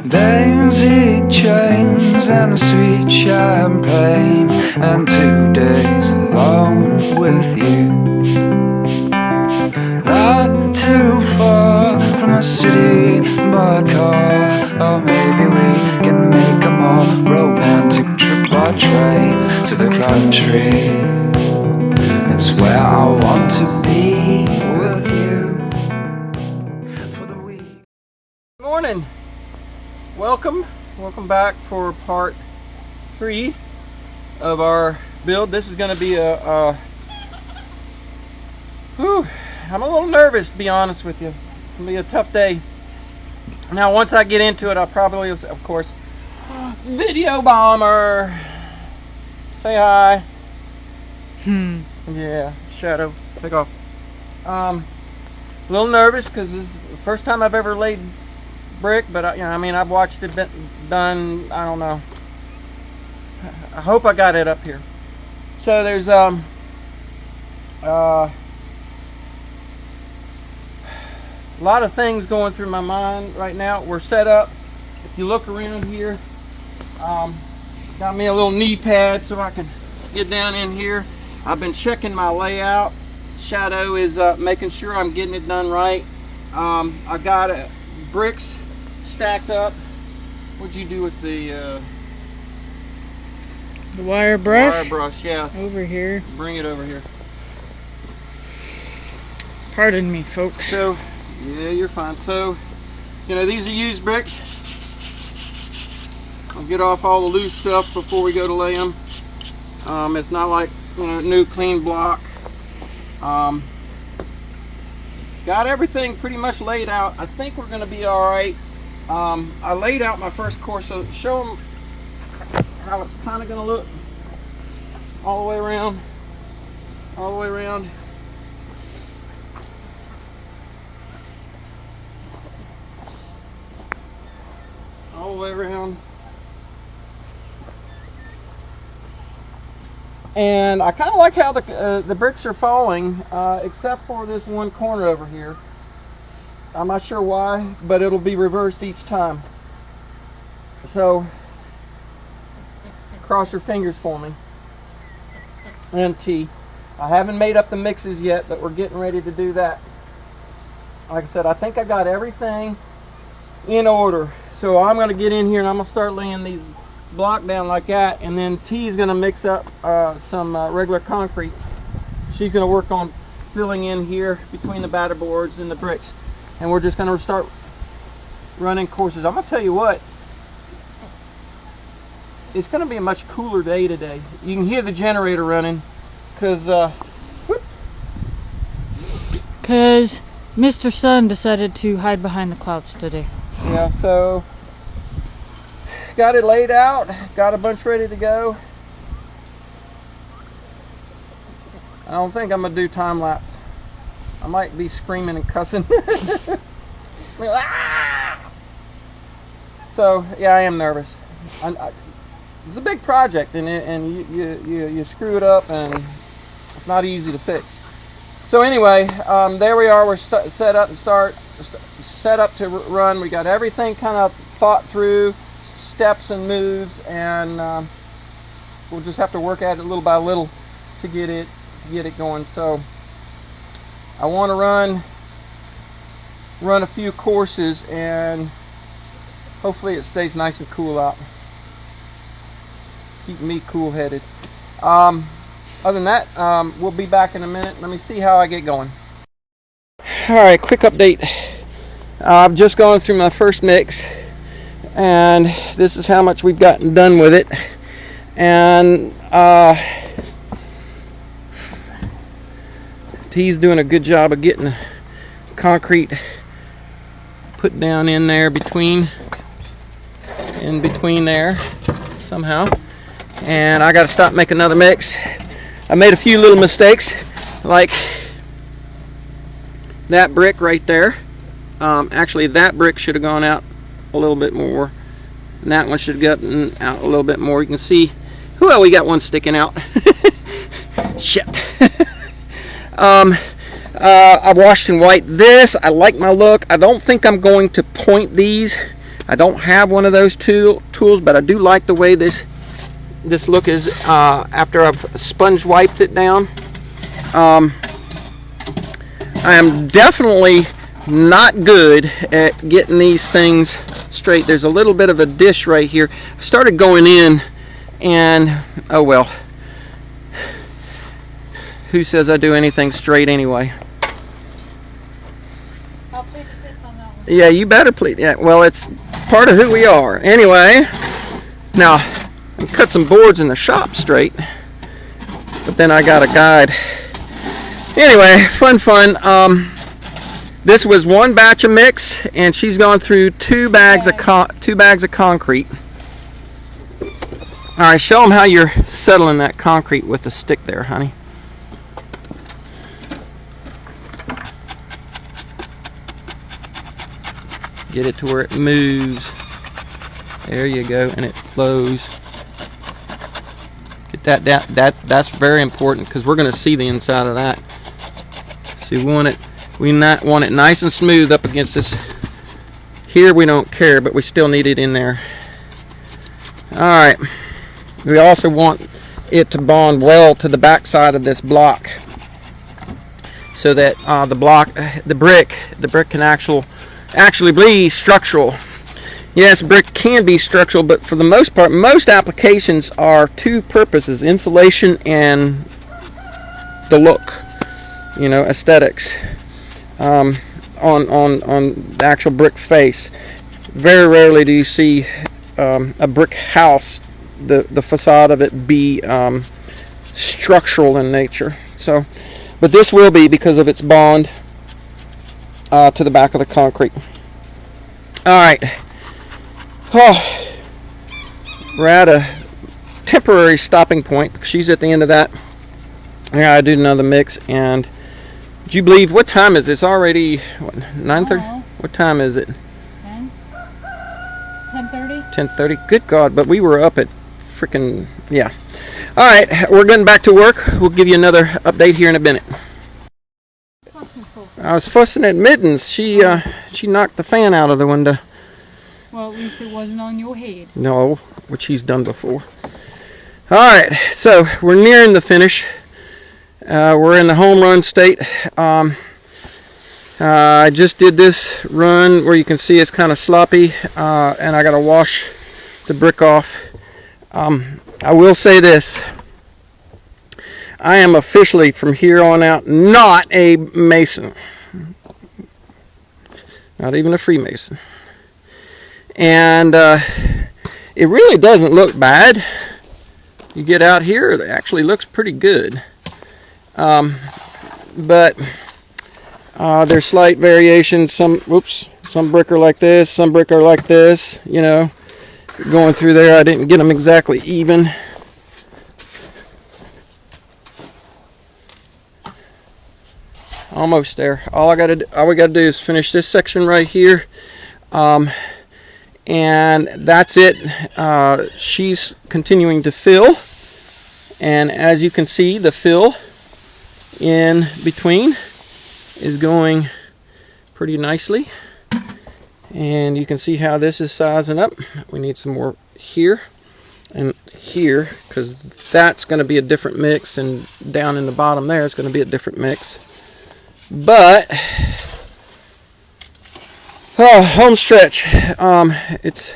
Daisy chains and sweet champagne, and 2 days alone with you. Not too far from the city by car, or maybe we can make a more romantic trip by train to the country. It's where I want to be with you for the week. Good morning. Welcome back for part 3 of our build. This is going to be I'm a little nervous, to be honest with you. It's going to be a tough day. Now, once I get into it, I'll probably, of course, video bomber. Say hi. Yeah, shadow. Take off. A little nervous because this is the first time I've ever laid brick, but I've watched it done. I don't know. I hope I got it up here. So there's a lot of things going through my mind right now. We're set up. If you look around here, got me a little knee pad so I can get down in here. I've been checking my layout. Shadow is making sure I'm getting it done right. I got bricks stacked up. What'd you do with the wire brush? Wire brush, yeah. Over here. Bring it over here. Pardon me, folks. So, yeah, you're fine. So, these are used bricks. I'll get off all the loose stuff before we go to lay them. It's not like new clean block. Got everything pretty much laid out. I think we're going to be all right. I laid out my first course, so show them how it's kind of going to look all the way around, all the way around. All the way around. And I kind of like how the bricks are falling, except for this one corner over here. I'm not sure why, but it'll be reversed each time. So, cross your fingers for me. And T. I haven't made up the mixes yet, but we're getting ready to do that. Like I said, I think I got everything in order. So I'm going to get in here and I'm going to start laying these block down like that, and then T is going to mix up some regular concrete. She's going to work on filling in here between the batter boards and the bricks, and we're just going to start running courses. I'm going to tell you what, it's going to be a much cooler day today. You can hear the generator running because Mr. Sun decided to hide behind the clouds today. Yeah, so got it laid out, got a bunch ready to go. I don't think I'm gonna do time lapse. I might be screaming and cussing. So yeah, I am nervous. It's a big project, and you screw it up, and it's not easy to fix. So anyway, there we are. We're set up to run. We got everything kind of thought through. Steps and moves, and we'll just have to work at it little by little to get it going. So I want to run a few courses, and hopefully it stays nice and cool out. Keep me cool headed. Other than that, we'll be back in a minute. Let me see how I get going. Alright, quick update. I've just gone through my first mix, and this is how much we've gotten done with it. And T's doing a good job of getting the concrete put down in there between there somehow. And I got to stop making another mix. I made a few little mistakes, like that brick right there. Actually, that brick should have gone out a little bit more, and that one should have gotten out a little bit more. You can see, well, we got one sticking out. Shit. I washed and white this. I like my look. I don't think I'm going to point these. I don't have one of those tools, but I do like the way this look is after I've sponge wiped it down. I am definitely not good at getting these things straight. There's a little bit of a dish right here. I started going in, and oh well. Who says I do anything straight anyway? I'll plead the fifth on that one. Yeah, you better plead. Yeah, well, it's part of who we are. Anyway, now I cut some boards in the shop straight, but then I got a guide. Anyway, fun. This was one batch of mix, and she's gone through two bags of concrete. All right, show them how you're settling that concrete with the stick there, honey. Get it to where it moves. There you go, and it flows. Get that down. That's very important because we're going to see the inside of that. See, we not want it nice and smooth up against this. Here we don't care, but we still need it in there. All right. We also want it to bond well to the back side of this block, so that the brick can actually be structural. Yes, brick can be structural, but for the most part, most applications are two purposes: insulation and the look, aesthetics. On the actual brick face, very rarely do you see a brick house, the facade of it be structural in nature. So, but this will be because of its bond to the back of the concrete. All right. Oh, we're at a temporary stopping point because she's at the end of that. I gotta do another mix. And do you believe, what time is it? It's already 9:30? What time is it? 10:30. 10:30. Good God! But we were up at freaking, yeah. All right, we're getting back to work. We'll give you another update here in a minute. I was fussing at Mittens. She knocked the fan out of the window. Well, at least it wasn't on your head. No, which he's done before. All right, so we're nearing the finish. We're in the home run state. I just did this run where you can see it's kind of sloppy, and I got to wash the brick off. I will say this. I am officially, from here on out, not a Mason. Not even a Freemason. And it really doesn't look bad. You get out here, it actually looks pretty good. But there's slight variations. Some brick are like this, some brick are like this. Going through there, I didn't get them exactly even. Almost there. All we gotta do is finish this section right here, and that's it. She's continuing to fill, and as you can see, the fill in between is going pretty nicely, and you can see how this is sizing up. We need some more here and here, because that's going to be a different mix, and down in the bottom there is going to be a different mix. But home stretch, it's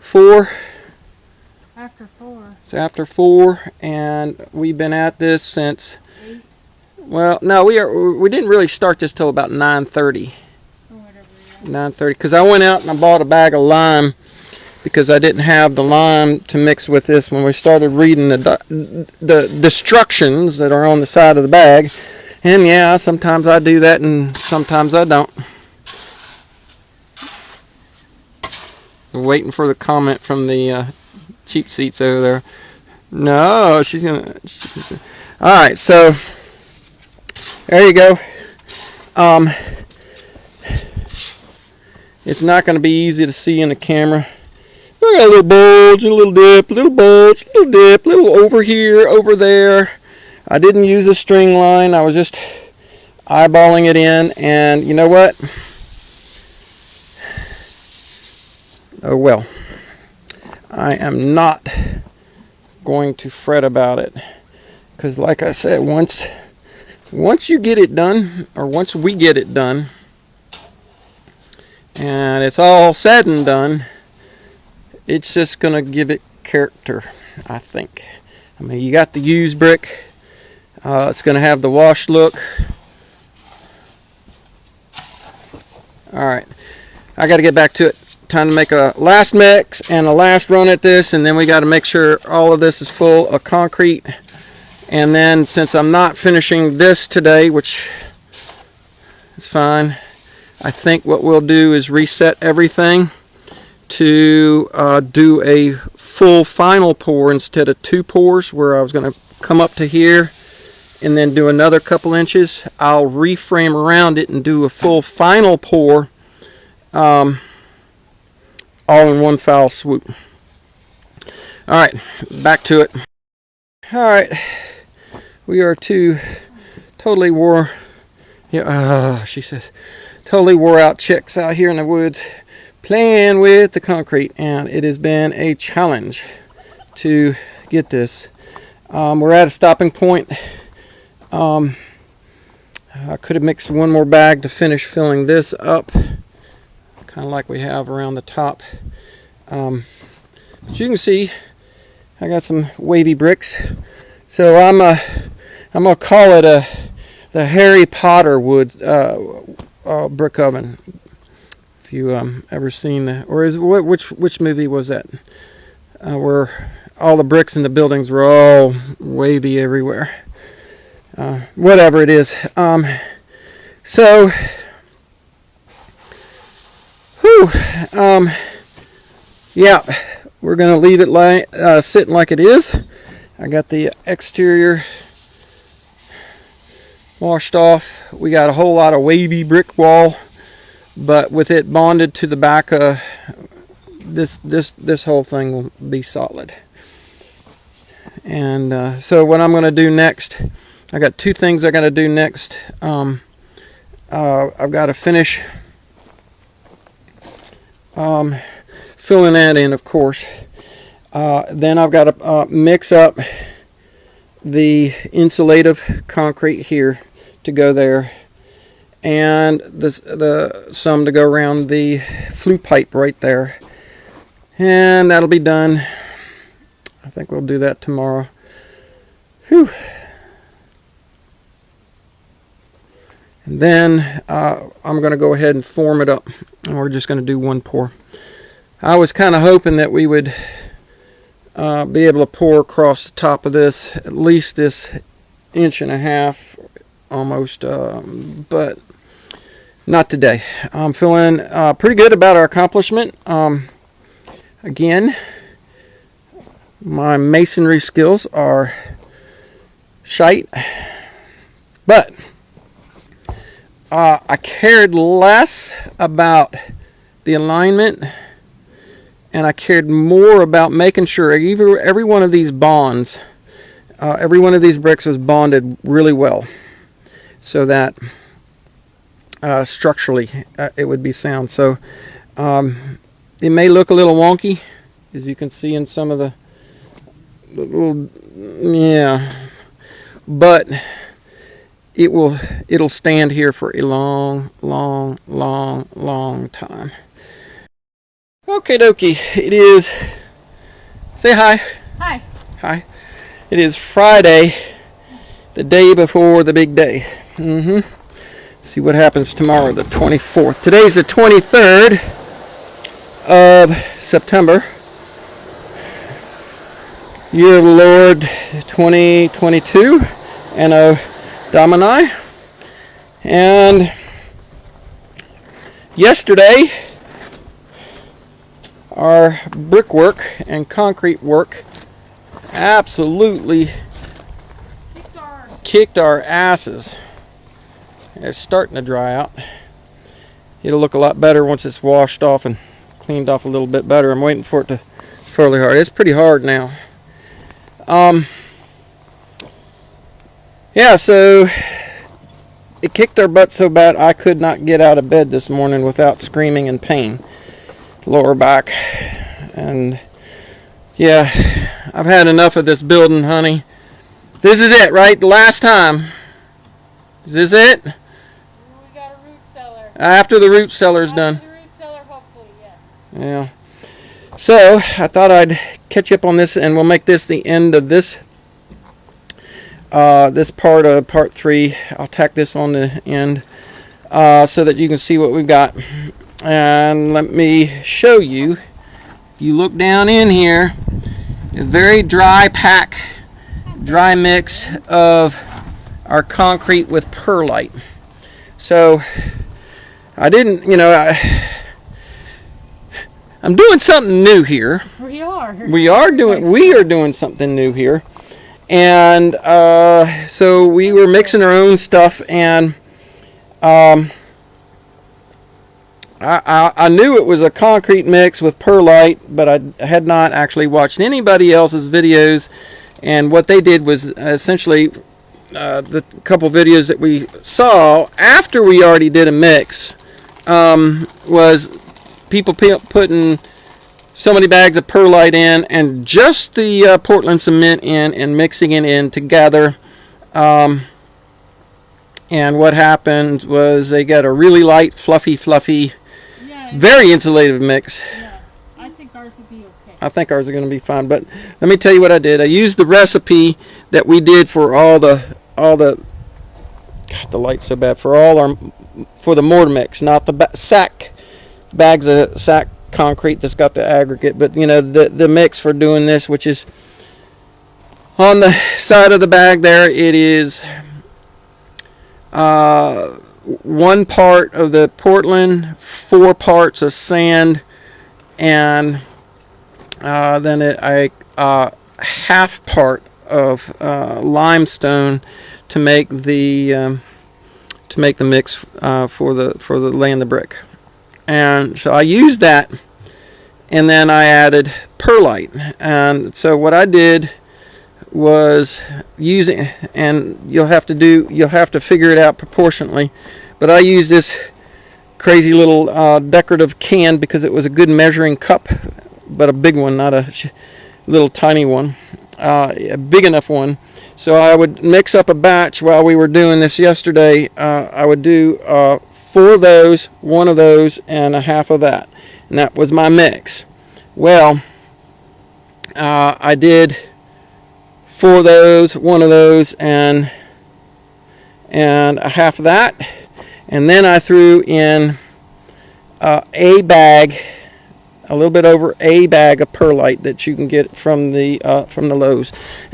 4. After 4. It's after 4, and we've been at this since 8. Well, no, we didn't really start this till about 9:30. Or whatever. 9:30, because I went out and I bought a bag of lime because I didn't have the lime to mix with this when we started reading the instructions that are on the side of the bag. And yeah, sometimes I do that and sometimes I don't. We're waiting for the comment from the cheap seats over there. No, she's gonna. All right, so there you go. It's not going to be easy to see in the camera. Look at a little bulge, a little dip, a little bulge, a little dip, a little over here, over there. I didn't use a string line. I was just eyeballing it in, and you know what? Oh well. I am not going to fret about it, because like I said, once you get it done, or once we get it done, and it's all said and done, it's just going to give it character, I think. I mean, you got the used brick. It's going to have the washed look. Alright, I got to get back to it. Time to make a last mix and a last run at this, and then we got to make sure all of this is full of concrete. And then, since I'm not finishing this today, which is fine, I think what we'll do is reset everything to do a full final pour instead of 2 pours, where I was going to come up to here and then do another couple inches. I'll reframe around it and do a full final pour, all in one foul swoop. Alright, back to it. Alright, we are two totally she says, totally wore out chicks out here in the woods playing with the concrete, and it has been a challenge to get this. We're at a stopping point. I could have mixed one more bag to finish filling this up, kind of like we have around the top. But you can see I got some wavy bricks, so I'm gonna call it the Harry Potter wood brick oven. If you ever seen that, or which movie was that? Where all the bricks in the buildings were all wavy everywhere. Whatever it is. So, yeah, we're gonna leave it sitting like it is. I got the exterior washed off. We got a whole lot of wavy brick wall, but with it bonded to the back of this whole thing will be solid. And so what I'm going to do next, I got 2 things I got to do next. I've got to finish filling that in, of course. Then I've got to mix up the insulative concrete here to go there, and some to go around the flue pipe right there, and that'll be done. I think we'll do that tomorrow. Whew. And then I'm going to go ahead and form it up, and we're just going to do 1 pour. I was kind of hoping that we would be able to pour across the top of this, at least this 1.5 inches almost, but not today. I'm feeling pretty good about our accomplishment. Again, my masonry skills are shite, but I cared less about the alignment, and I cared more about making sure every one of these bonds, every one of these bricks was bonded really well, so that structurally it would be sound. So it may look a little wonky, as you can see in some of the little, yeah, but it'll stand here for a long time. Okay dokie, it is, say hi. Hi. Hi. It is Friday, the day before the big day. See what happens tomorrow, the 24th. Today's the 23rd of September. Year of the Lord 2022, Anno Domini. And yesterday, our brickwork and concrete work absolutely kicked our asses. It's starting to dry out. It'll look a lot better once it's washed off and cleaned off a little bit better. I'm waiting for it to fairly hard. It's pretty hard now. Yeah, so it kicked our butt so bad I could not get out of bed this morning without screaming in pain. lower back. And yeah, I've had enough of this building, honey. This is it, right? The last time. Is this it? We got a root cellar. After the root cellar's done. After the root cellar, hopefully, yes. Yeah. So I thought I'd catch you up on this, and we'll make this the end of this this part of part 3. I'll tack this on the end so that you can see what we've got. And let me show you. If you look down in here, a very dry mix of our concrete with perlite. So I didn't, I'm doing something new here. We are. We are doing something new here. And so we were mixing our own stuff, and I knew it was a concrete mix with perlite, but I had not actually watched anybody else's videos. And what they did was essentially the couple videos that we saw after we already did a mix was people putting so many bags of perlite in and just the Portland cement in and mixing it in together. And what happened was they got a really light, fluffy, very insulated mix. Yeah, I think ours will be okay. I think ours are going to be fine. But let me tell you what I did. I used the recipe that we did for all the God, the light's so bad, for the mortar mix, not the bags of sack concrete that's got the aggregate, but the mix for doing this, which is on the side of the bag there. It is 1 part of the Portland, 4 parts of sand, and then a half part of limestone to make the mix for the laying the brick. And so I used that, and then I added perlite. And so what I did was using, and you'll have to figure it out proportionately, but I used this crazy little decorative can because it was a good measuring cup, but a big one, not a little tiny one, a big enough one. So I would mix up a batch while we were doing this yesterday. I would do 4 of those, 1 of those, and a half of that. And that was my mix. Well, I did 4 of those, 1 of those, and a half of that. And then I threw in a bag, a little bit over a bag of perlite that you can get from the Lowe's.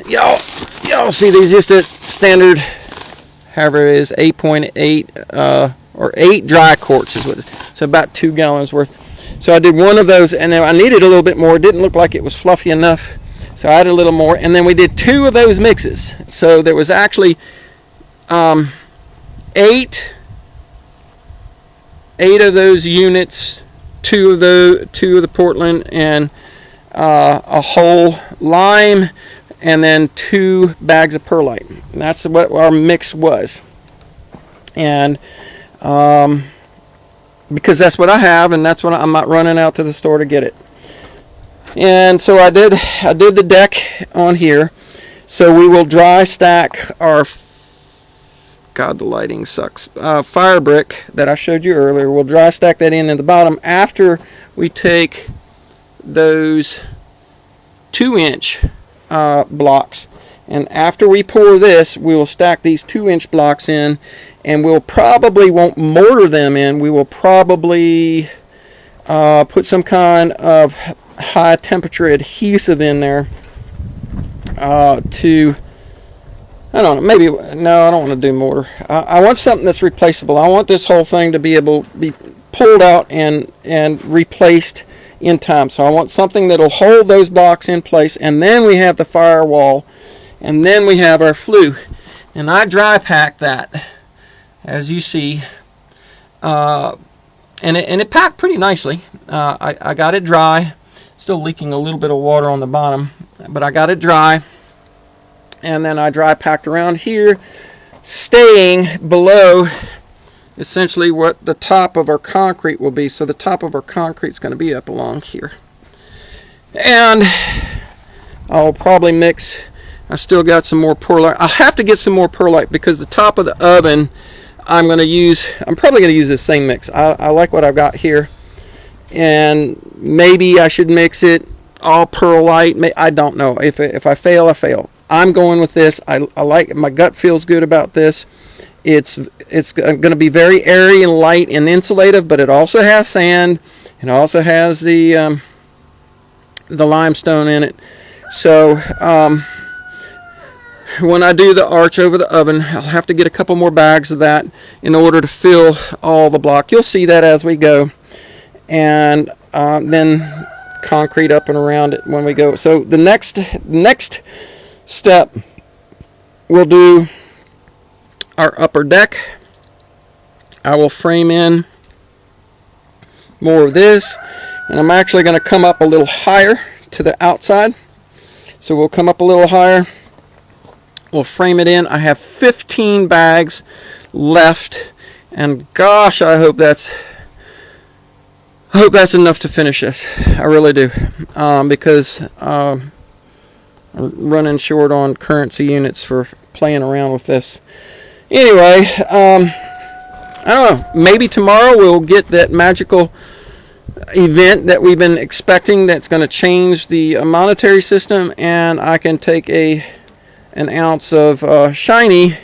Y'all see these, just a standard, however it is, 8.8 or 8 dry quarts is what it is. So about 2 gallons worth. So I did 1 of those, and then I needed a little bit more. It didn't look like it was fluffy enough, so I added a little more. And then we did 2 of those mixes. So there was actually 8 of those units, 2 of the Portland, and a whole lime, and then 2 bags of perlite. And that's what our mix was. And because that's what I have, and that's what I'm not running out to the store to get it. And so I did the deck on here. So we will dry stack our, God, the lighting sucks, fire brick that I showed you earlier. We'll dry stack that in at the bottom after we take those 2-inch blocks. And after we pour this, we will stack these 2-inch blocks in, and won't mortar them in. We will probably put some kind of high temperature adhesive in there to, I don't know, maybe, no, I don't want to do mortar. I want something that's replaceable. I want this whole thing to be able to be pulled out and replaced in time. So I want something that'll hold those blocks in place, and then we have the firewall, and then we have our flue. And I dry packed that, as you see, and it packed pretty nicely. I got it dry, still leaking a little bit of water on the bottom, but I got it dry. And then I dry packed around here, staying below essentially what the top of our concrete will be. So the top of our concrete is going to be up along here. And I'll probably mix, I still got some more perlite. I'll have to get some more perlite because the top of the oven I'm probably going to use the same mix. I like what I've got here. And maybe I should mix it all perlite. I don't know. If I fail, I fail. I'm going with this. I like it. My gut feels good about this. It's going to be very airy and light and insulative, but it also has sand. It also has the limestone in it. So when I do the arch over the oven, I'll have to get a couple more bags of that in order to fill all the block. You'll see that as we go. And then concrete up and around it when we go. So the next step, we'll do our upper deck. I will frame in more of this, and I'm actually going to come up a little higher to the outside. So we'll come up a little higher. We'll frame it in. I have 15 bags left, and gosh, I hope that's enough to finish this. I really do, because I'm running short on currency units for playing around with this. Anyway, I don't know. Maybe tomorrow we'll get that magical event that we've been expecting that's going to change the monetary system, and I can take an ounce of shiny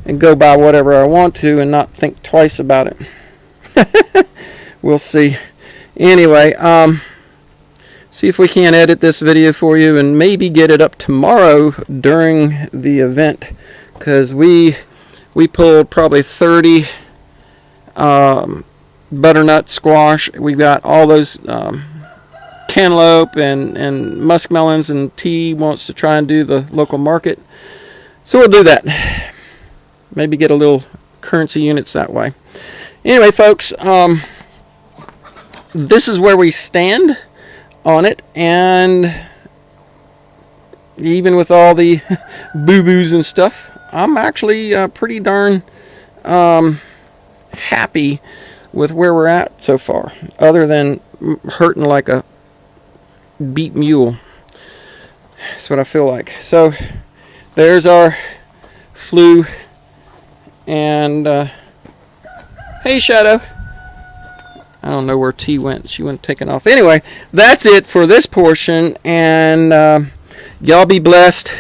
and go buy whatever I want to and not think twice about it. We'll see. Anyway, see if we can't edit this video for you and maybe get it up tomorrow during the event, because we pulled probably 30 butternut squash. We've got all those cantaloupe and muskmelons, and T wants to try and do the local market. So we'll do that. Maybe get a little currency units that way. Anyway, folks, this is where we stand on it, and even with all the boo-boos and stuff, I'm actually pretty darn happy with where we're at so far, other than hurting like a beat mule. That's what I feel like. So there's our flue, and hey, Shadow. I don't know where T went. She went taking off. Anyway, that's it for this portion, and y'all be blessed.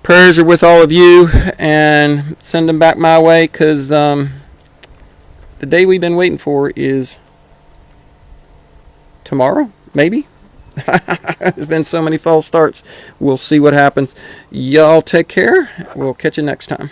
Prayers are with all of you, and send them back my way, because the day we've been waiting for is tomorrow, maybe. There's been so many false starts. We'll see what happens. Y'all take care. We'll catch you next time.